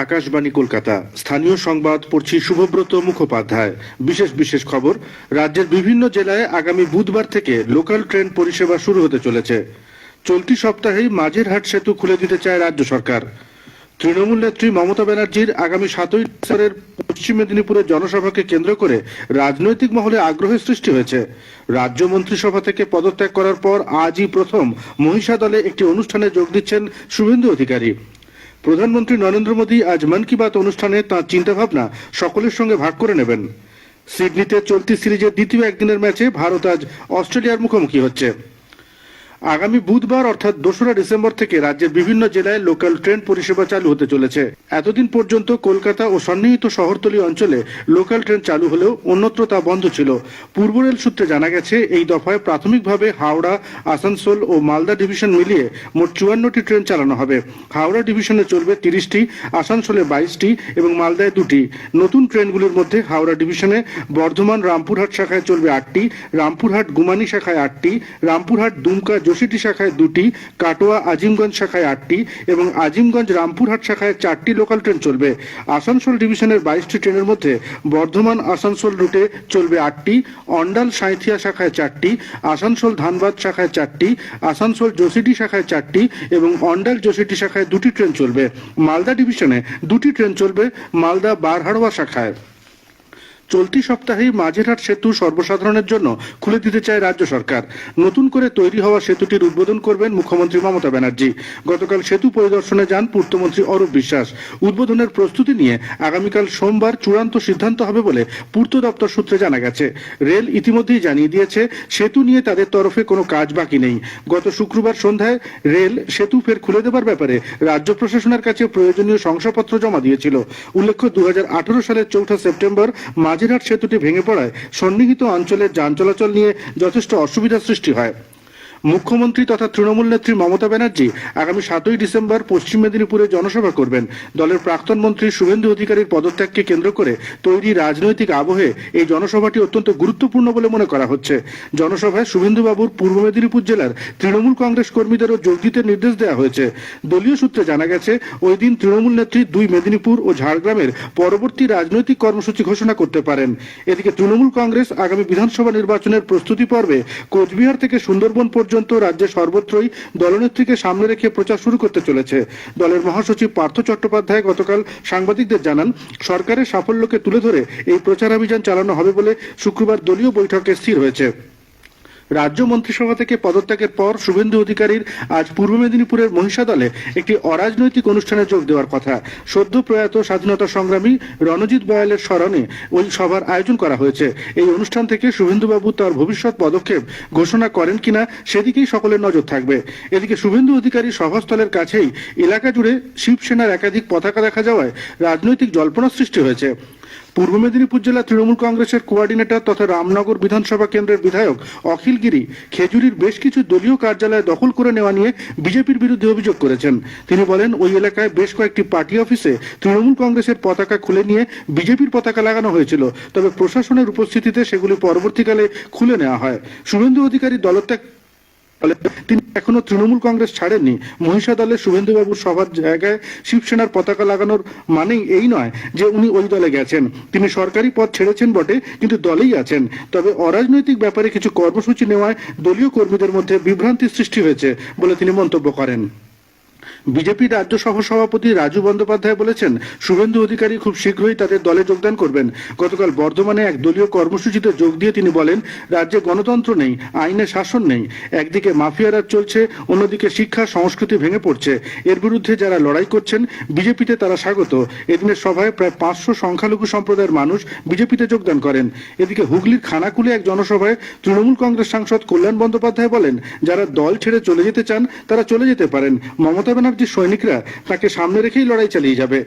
আকাশবাণী কলকাতা। স্থানীয় সংবাদ পড়ছি শুভব্রত মুখোপাধ্যায়। বিশেষ খবর। রাজ্যের বিভিন্ন জেলায় আগামী বুধবার থেকে লোকাল ট্রেন পরিষেবা শুরু হতে চলেছে। চলতি সপ্তাহেই মাঝেরহাট সেতু খুলে দিতে চায় রাজ্য সরকার। তৃণমূল নেত্রী মমতা ব্যানার্জির আগামী 7ই ডিসেম্বরের পশ্চিম মেদিনীপুরের জনসভাকে কেন্দ্র করে রাজনৈতিক মহলে আগ্রহের সৃষ্টি হয়েছে। রাজ্য মন্ত্রিসভা থেকে পদত্যাগ করার পর আজই প্রথম মহিষা দলে একটি অনুষ্ঠানে যোগ দিচ্ছেন শুভেন্দু অধিকারী। প্রধানমন্ত্রী নরেন্দ্র মোদী আজ মন কি বাত অনুষ্ঠানে তাঁর চিন্তাভাবনা সকলের সঙ্গে ভাগ করে নেবেন। সিডনিতে চলতি সিরিজের দ্বিতীয় একদিনের ম্যাচে ভারত আজ অস্ট্রেলিয়ার মুখোমুখি হচ্ছে। আগামী বুধবার অর্থাৎ 2রা ডিসেম্বর থেকে রাজ্যের বিভিন্ন জেলায় লোকাল ট্রেন পরিষেবা চালু হতে চলেছে। এতদিন পর্যন্ত কলকাতা ও সন্নিহিত শহরতলি অঞ্চলে লোকাল ট্রেন চালু হলেও অন্যত্র তা বন্ধ ছিল। পূর্ব রেল সূত্রে জানা গেছে, এই দফায় প্রাথমিকভাবে হাওড়া, আসানসোল ও মালদা ডিভিশন মিলিয়ে মোট 54টি ট্রেন চালানো হবে। হাওড়া ডিভিশনে চলবে 30টি, আসানসোলে 22টি এবং মালদায় 2টি। নতুন ট্রেনগুলির মধ্যে হাওড়া ডিভিশনে বর্ধমান রামপুরহাট শাখায় চলবে 8টি, রামপুরহাট গুমানি শাখায় 8টি, রামপুরহাট দুমকা যোশীটি শাখায় 2টি, কাটোয়া আজিমগঞ্জ শাখায় 8টি এবং আজিমগঞ্জ রামপুরহাট শাখায় 4টি লোকাল ট্রেন চলবে। আসানসোল ডিভিশনের 22টি ট্রেনের মধ্যে বর্ধমান আসানসোল রুটে চলবে 8টি, অন্ডাল সাঁইথিয়া শাখায় 4টি, আসানসোল ধানবাদ শাখায় 4টি, আসানসোল যোশীটি শাখায় 4টি এবং অন্ডাল যোশীটি শাখায় 2টি ট্রেন চলবে। মালদা ডিভিশনে 2টি ট্রেন চলবে মালদা বারহাড়োয়া শাখায়। চলতি সপ্তাহেই মাঝেরহাট সেতু সর্বসাধারণের জন্য খুলে দিতে চায় রাজ্য সরকার। নতুন করে তৈরি হওয়া সেতুটির উদ্বোধন করবেন মুখ্যমন্ত্রী মমতা ব্যানার্জি। গতকাল সেতু পরিদর্শনে যান পূর্তমন্ত্রী অরূপ বিশ্বাস। উদ্বোধনের প্রস্তুতি নিয়ে আগামীকাল সোমবার চূড়ান্ত সিদ্ধান্ত হবে বলে পূর্ত দপ্তর সূত্রে জানা গেছে। রেল ইতিমধ্যেই জানিয়ে দিয়েছে, সেতু নিয়ে তাদের তরফে কোনো কাজ বাকি নেই। গত শুক্রবার সন্ধ্যায় রেল সেতু ফের খুলে দেবার ব্যাপারে রাজ্য প্রশাসনের কাছে প্রয়োজনীয় শংসাপত্র জমা দিয়েছিল। উল্লেখ্য, 2018 সালের 4 সেপ্টেম্বর মাঝেরহাট সেতুটি ভেঙে পড়ায় সন্নিহিত অঞ্চলের যান চলাচল নিয়ে যথেষ্ট অসুবিধার সৃষ্টি হয়। মুখ্যমন্ত্রী তথা তৃণমূল নেত্রী মমতা ব্যানার্জি আগামী 7ই ডিসেম্বর পশ্চিম মেদিনীপুরে জনসভা করবেন। দলের প্রাক্তন মন্ত্রী শুভেন্দু অধিকারীর পদত্যাগকে কেন্দ্র করে তৈরি রাজনৈতিক আবহে এই জনসভাটি অত্যন্ত গুরুত্বপূর্ণ বলে মনে করা হচ্ছে। জনসভায় শুভেন্দুবাবুর পূর্ব মেদিনীপুর জেলার তৃণমূল কংগ্রেস কর্মীদেরও যোগ দিতে নির্দেশ দেওয়া হয়েছে। দলীয় সূত্রে জানা গেছে, ওই দিন তৃণমূল নেত্রী 2 মেদিনীপুর ও ঝাড়গ্রামের পরবর্তী রাজনৈতিক কর্মসূচি ঘোষণা করতে পারেন। এদিকে তৃণমূল কংগ্রেস আগামী বিধানসভা নির্বাচনের প্রস্তুতি পর্বে কোচবিহার থেকে সুন্দরবন পর্যন্ত রাজ্যের সর্বত্রই দলনেত্রীকে সামনে রেখে প্রচার শুরু করতে চলেছে। দলের মহাসচিব পার্থ চট্টোপাধ্যায় গতকাল সাংবাদিকদের জানান, সরকারের সাফল্যকে তুলে ধরে এই প্রচারাভিযান চালানো হবে বলে শুক্রবার দলীয় বৈঠকে স্থির হয়েছে। রাজ্য মন্ত্রিসভা থেকে পদত্যাগের পর শুভেন্দু অধিকারীর আজ পূর্ব মেদিনীপুরের মহিষা দলে একটি অরাজনৈতিক অনুষ্ঠানে যোগ দেওয়ার কথা। সদ্য প্রয়াত স্বাধীনতা সংগ্রামী রণজিৎ বয়ালের স্মরণে ওই সভার আয়োজন করা হয়েছে। এই অনুষ্ঠান থেকে শুভেন্দুবাবু তার ভবিষ্যৎ পদক্ষেপ ঘোষণা করেন কিনা সেদিকেই সকলের নজর থাকবে। এদিকে শুভেন্দু অধিকারীর সভাস্থলের কাছেই এলাকা জুড়ে শিবসেনার একাধিক পতাকা দেখা যাওয়ায় রাজনৈতিক জল্পনার সৃষ্টি হয়েছে। পূর্ব মেদিনীপুর জেলা তৃণমূল কংগ্রেসের কোঅর্ডিনেটর তথা রামনগর বিধানসভা কেন্দ্রের বিধায়ক অখিল গিরি খেজুরির বেশ কিছু দলীয় কার্যালয় দখল করে নেওয়া নিয়ে বিজেপির বিরুদ্ধে অভিযোগ করেছেন। তিনি বলেন, ওই এলাকায় বেশ কয়েকটি পার্টি অফিসে তৃণমূল কংগ্রেসের পতাকা খুলে নিয়ে বিজেপির পতাকা লাগানো হয়েছিল, তবে প্রশাসনের উপস্থিতিতে সেগুলি পরবর্তীকালে খুলে নেওয়া হয়। শুভেন্দু অধিকারী দলত্যাগ তিনি এখনো তৃণমূল কংগ্রেস ছাড়েননি। মহিষা দলে শুভেন্দুবাবুর সভার জায়গায় শিবসেনার পতাকা লাগানোর মানেই এই নয় যে উনি ওই দলে গেছেন। তিনি সরকারি পদ ছেড়েছেন বটে, কিন্তু দলেই আছেন। তবে অরাজনৈতিক ব্যাপারে কিছু কর্মসূচি নেওয়ায় দলীয় কর্মীদের মধ্যে বিভ্রান্তির সৃষ্টি হয়েছে বলে তিনি মন্তব্য করেন। বিজেপি রাজ্য সহ সভাপতি রাজু বন্দ্যোপাধ্যায় বলেছেন, শুভেন্দু অধিকারী খুব শীঘ্রই তাদের দলে যোগদান করবেন। গতকাল বর্ধমানে এক দলীয় কর্মসূচিতে যোগ দিয়ে তিনি বলেন, রাজ্যে গণতন্ত্র নেই, আইনের শাসন নেই। একদিকে মাফিয়া রাজ চলছে, অন্যদিকে শিক্ষা সংস্কৃতি ভেঙে পড়ছে। এর বিরুদ্ধে যারা লড়াই করছেন বিজেপিতে তারা স্বাগত। এদিনের সভায় প্রায় 500 সংখ্যালঘু সম্প্রদায়ের মানুষ বিজেপিতে যোগদান করেন। এদিকে হুগলির খানাকুলে এক জনসভায় তৃণমূল কংগ্রেস সাংসদ কল্যাণ বন্দ্যোপাধ্যায় বলেন, যারা দল ছেড়ে চলে যেতে চান তারা চলে যেতে পারেন। মমতা ব্যানার্জি সৈনিকরা তাকে সামনে রেখেই লড়াই চালিয়ে যাবে।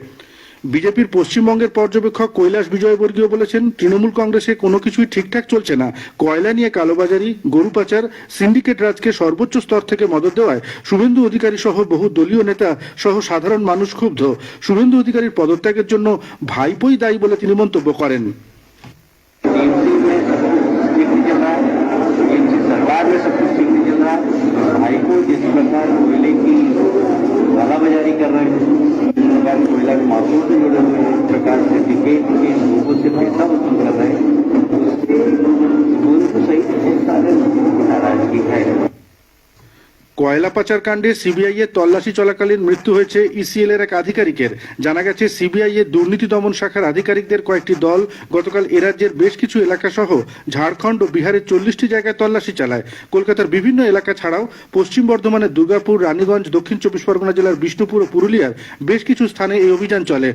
বিজেপির পশ্চিমবঙ্গের পর্যবেক্ষক কৈলাস বিজয়বর্গীয় বলেছেন, তৃণমূল কংগ্রেসে কোনো কিছুই ঠিকঠাক চলছে না। কয়লা নিয়ে কালোবাজারি, গরু পাচার, সিন্ডিকেট রাজকে সর্বোচ্চ স্তর থেকে মদত দেওয়ায় শুভেন্দু অধিকারী সহ বহু দলীয় নেতা সহ সাধারণ মানুষ ক্ষুব্ধ। শুভেন্দু অধিকারীর পদত্যাগের জন্য ভাইপোই দায়ী বলে তিনি মন্তব্য করেন। भाई को जिस प्रकार कोयले की कालाबाजारी कर रहे हैं, जिस प्रकार कोयला महिला के मामलों से जुड़े हुए हैं, इस प्रकार से डिबेट के लोगों से पैसा वसूल कर रहे हैं, उससे स्कूल तो सही बहुत सारे लोगों की नाराजगी है। কয়লা পাচার কাণ্ডে সিবিআই এর তল্লাশি চলাকালীন মৃত্যু হয়েছে ইসিএল এর এক আধিকারিকের। জানা গেছে সিবিআই এর দুর্নীতি দমন শাখার আধিকারিকদের কয়েকটি দল গতকাল এ রাজ্যের বেশ কিছু এলাকা সহ ঝাড়খণ্ড ও বিহারের 40টি জায়গায় তল্লাশি চালায়। কলকাতার বিভিন্ন এলাকা ছাড়াও পশ্চিম বর্ধমানের দুর্গাপুর, রানীগঞ্জ, দক্ষিণ 24 পরগনা জেলার বিষ্ণুপুর ও পুরুলিয়ার বেশ কিছু স্থানে এই অভিযান চলে।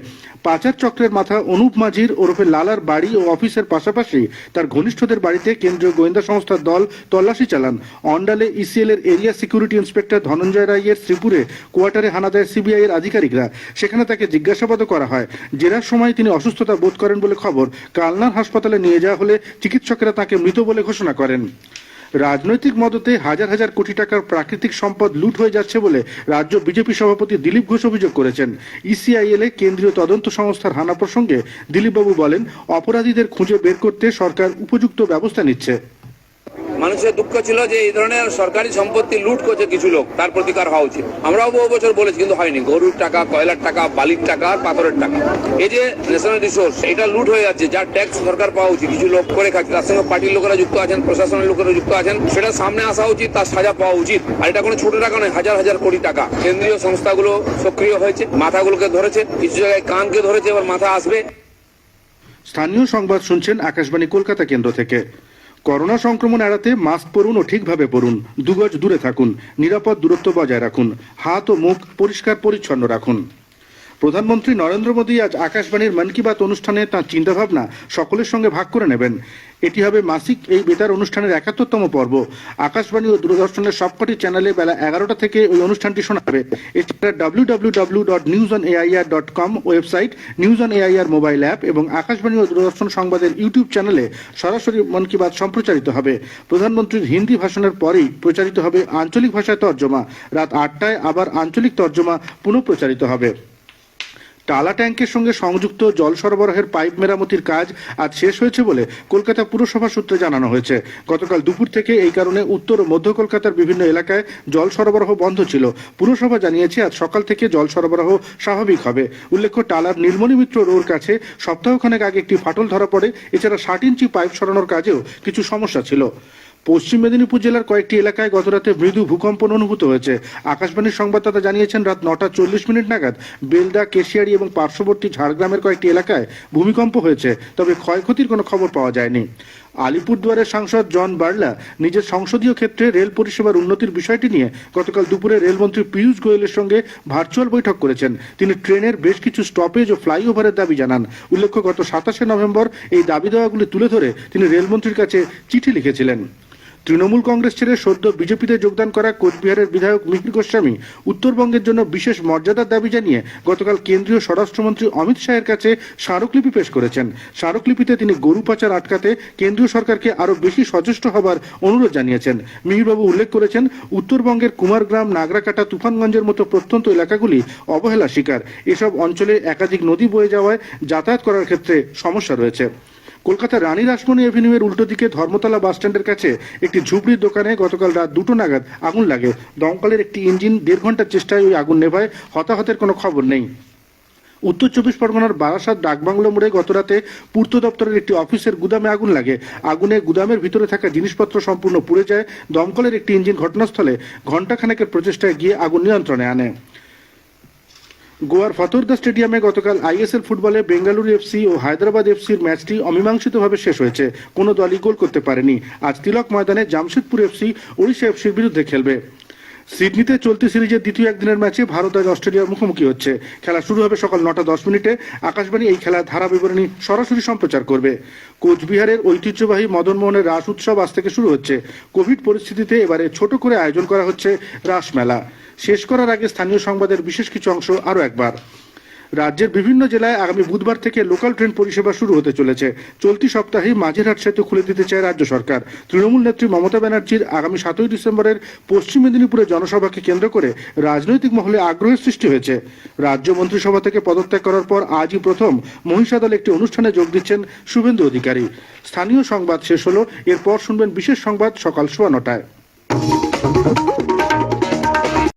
পাচার চক্রের মাথা অনুপ মাঝির ওরফে লালার বাড়ি ও অফিসের পাশাপাশি তার ঘনিষ্ঠদের বাড়িতে কেন্দ্রীয় গোয়েন্দা সংস্থার দল তল্লাশি চালান। অন্ডালে ইসিএল এর এরিয়া সিকিউরিটি ইন্সপেক্টর ধনঞ্জয় রায়ের শ্রীপুরে কোয়ার্টারে হানা দেয় সিবিআই এর আধিকারিকরা। সেখানে তাকে জিজ্ঞাসাবাদও করা হয়। জেরার সময় তিনি অসুস্থতা বোধ করেন বলে খবর। কালনার হাসপাতালে নিয়ে যাওয়া হলে চিকিৎসকেরা তাকে মৃত বলে ঘোষণা করেন। রাজনৈতিক মদতে হাজার হাজার কোটি টাকার প্রাকৃতিক সম্পদ লুট হয়ে যাচ্ছে বলে রাজ্য বিজেপি সভাপতি দিলীপ ঘোষ অভিযোগ করেছেন। ইসিআইএল এ কেন্দ্রীয় তদন্ত সংস্থার হানা প্রসঙ্গে দিলীপবাবু বলেন, অপরাধীদের খুঁজে বের করতে সরকার উপযুক্ত ব্যবস্থা নিচ্ছে। মানুষের দুঃখ ছিল যে এই ধরনের সরকারি সম্পত্তি লুট করছে কিছু লোক, তার প্রতিকার হওয়া উচিত। আমরাও বহু বছর বলেছি, কিন্তু হয়নি। গরুর টাকা, কয়লার টাকা, বালির টাকা, পাথরের টাকা, এই যে ন্যাশনাল রিসোর্স, এটা লুট হয়ে যাচ্ছে। যার ট্যাক্স সরকার পাওয়া উচিত, কিছু লোক করে খাচ্ছে। তার সঙ্গে পার্টির লোকেরা যুক্ত আছেন, প্রশাসনের লোকেরা যুক্ত আছেন। সেটা সামনে আসা উচিত, তার সাজা পাওয়া উচিত। আর এটা কোনো ছোট টাকা নয়, হাজার হাজার কোটি টাকা। কেন্দ্রীয় সংস্থাগুলো সক্রিয় হয়েছে, মাথাগুলোকে ধরেছে, কিছু জায়গায় কানকে ধরেছে, এবার মাথা আসবে। স্থানীয় সংবাদ শুনছেন আকাশবাণী কলকাতা কেন্দ্র থেকে। করোনা সংক্রমণ এড়াতে মাস্ক পরুন ও ঠিকভাবে পরুন, 2 গজ দূরে থাকুন, নিরাপদ দূরত্ব বজায় রাখুন, হাত ও মুখ পরিষ্কার পরিচ্ছন্ন রাখুন। প্রধানমন্ত্রী নরেন্দ্র মোদী আজ আকাশবাণীর মন কি বাত অনুষ্ঠানে তাঁর চিন্তাভাবনা সকলের সঙ্গে ভাগ করে নেবেন। এটি হবে মাসিক এই বেতার অনুষ্ঠানের 71তম পর্ব। আকাশবাণী ও দূরদর্শনের সবকটি চ্যানেলে বেলা 11টা থেকে ওই অনুষ্ঠানটি শোনা যাবে। এছাড়া www.newsonair.com website, news on AIR mobile app এবং আকাশবাণী ও দূরদর্শন সংবাদের ইউটিউব চ্যানেলে সরাসরি মন কি বাত সম্প্রচারিত হবে। প্রধানমন্ত্রীর হিন্দি ভাষণের পরেই প্রচারিত হবে আঞ্চলিক ভাষায় তর্জমা। রাত 8টায় আবার আঞ্চলিক তর্জমা পুনঃপ্রচারিত হবে। টালা ট্যাঙ্কের সঙ্গে সংযুক্ত জল সরবরাহের পাইপ মেরামতির কাজ আজ শেষ হয়েছে বলে কলকাতা পুরসভা সূত্রে জানানো হয়েছে। গতকাল দুপুর থেকে এই কারণে উত্তর ও মধ্য কলকাতার বিভিন্ন এলাকায় জল সরবরাহ বন্ধ ছিল। পুরসভা জানিয়েছে আজ সকাল থেকে জল সরবরাহ স্বাভাবিক হবে। উল্লেখ্য, টালার নীলমণি মিত্র রোড কাছে সপ্তাহখানেক আগে একটি ফাটল ধরা পড়ে। এছাড়া 60 ইঞ্চি পাইপ সরানোর কাজেও কিছু সমস্যা ছিল। পশ্চিম মেদিনীপুর জেলার কয়েকটি এলাকায় গতরাতে মৃদু ভূকম্পন অনুভূত হয়েছে। আকাশবাণীর সংবাদদাতা জানিয়েছেন, রাত 9টা 40 মিনিট নাগাদ বেলদা, কেশিয়ারি এবং পার্শ্ববর্তী ঝাড়গ্রামের কয়েকটি এলাকায় ভূমিকম্প হয়েছে, তবে ক্ষয়ক্ষতির কোনো খবর পাওয়া যায়নি। আলিপুরদুয়ারের সাংসদ জন বার্লা নিজের সংসদীয় ক্ষেত্রে রেল পরিষেবার উন্নতির বিষয়টি নিয়ে গতকাল দুপুরে রেলমন্ত্রী পীযূষ গোয়েলের সঙ্গে ভার্চুয়াল বৈঠক করেছেন। তিনি ট্রেনের বেশ কিছু স্টপেজ ও ফ্লাইওভারের দাবি জানান। উল্লেখ্য, গত 27শে নভেম্বর এই দাবি দেওয়াগুলি তুলে ধরে তিনি রেলমন্ত্রীর কাছে চিঠি লিখেছিলেন। তৃণমূল কংগ্রেস ছেড়ে সদ্য বিজেপিতে যোগদান করা কোচবিহারের বিধায়ক মিহির গোস্বামী উত্তরবঙ্গের জন্য বিশেষ মর্যাদার দাবি জানিয়ে গতকাল কেন্দ্রীয় স্বরাষ্ট্রমন্ত্রী অমিত শাহের কাছে স্মারকলিপি পেশ করেছেন। স্মারকলিপিতে তিনি গরু পাচার আটকাতে কেন্দ্রীয় সরকারকে আরও বেশি সচেষ্ট হবার অনুরোধ জানিয়েছেন। মিহিরবাবু উল্লেখ করেছেন, উত্তরবঙ্গের কুমারগ্রাম, নাগরাকাটা, তুফানগঞ্জের মতো প্রত্যন্ত এলাকাগুলি অবহেলার শিকার। এসব অঞ্চলে একাধিক নদী বয়ে যাওয়ায় যাতায়াত করার ক্ষেত্রে সমস্যা রয়েছে। কলকাতার রানী রাসমণি এভিনিউয়ের উল্টো দিকে ধর্মতলা বাসস্ট্যান্ডের কাছে একটি ঝুপড়ির দোকানে গতকাল রাত 2টো নাগাদ আগুন লাগে। দমকলের একটি ইঞ্জিন 1.5 ঘন্টার চেষ্টায় ওই আগুন নেভায়। হতাহতের কোনো খবর নেই। উত্তর 24 পরগনার বারাসাত ডাকবাংলো মোড়ে গতরাতে পূর্ত দপ্তরের একটি অফিসের গুদামে আগুন লাগে। আগুনে গুদামের ভিতরে থাকা জিনিসপত্র সম্পূর্ণ পুড়ে যায়। দমকলের একটি ইঞ্জিন ঘটনাস্থলে ঘণ্টাখানেকের প্রচেষ্টায় গিয়ে আগুন নিয়ন্ত্রণে আনে। গোয়ার ফতোরদা স্টেডিয়ামে গতকাল আইএসএল ফুটবলে বেঙ্গালুরু এফসি ও হায়দ্রাবাদ এফসির ম্যাচটি অমীমাংসিতভাবে শেষ হয়েছে। কোনো দলই গোল করতে পারেনি। আজ তিলক ময়দানে জামশেদপুর এফসি ওড়িশা এফসির বিরুদ্ধে খেলবে। সিডনিতে চলতি সিরিজের দ্বিতীয় একদিনের ম্যাচে ভারত আজ অস্ট্রেলিয়ার মুখোমুখি হচ্ছে। খেলা শুরু হবে সকাল 9টা 10 মিনিটে। আকাশবাণী এই খেলার ধারা বিবরণী সরাসরি সম্প্রচার করবে। কোচবিহারের ঐতিহ্যবাহী মদনমোহনের রাস উৎসব আজ থেকে শুরু হচ্ছে। কোভিড পরিস্থিতিতে এবারে ছোট করে আয়োজন করা হচ্ছে রাস মেলা। শেষ করার আগে স্থানীয় সংবাদের বিশেষ কিছু অংশ আরও একবার। রাজ্যের বিভিন্ন জেলায় আগামী বুধবার থেকে লোকাল ট্রেন পরিষেবা শুরু হতে চলেছে। চলতি সপ্তাহেই মাঝেরহাট সেতু খুলে দিতে চায় রাজ্য সরকার। তৃণমূল নেত্রী মমতা ব্যানার্জির আগামী 7ই ডিসেম্বরের পশ্চিম মেদিনীপুরে জনসভাকে কেন্দ্র করে রাজনৈতিক মহলে আগ্রহের সৃষ্টি হয়েছে। রাজ্য মন্ত্রিসভা থেকে পদত্যাগ করার পর আজই প্রথম মহিষাদল একটি অনুষ্ঠানে যোগ দিচ্ছেন শুভেন্দু অধিকারী। স্থানীয় সংবাদ শেষ হলো। এরপর শুনবেন বিশেষ সংবাদ সকাল 9:15টায়।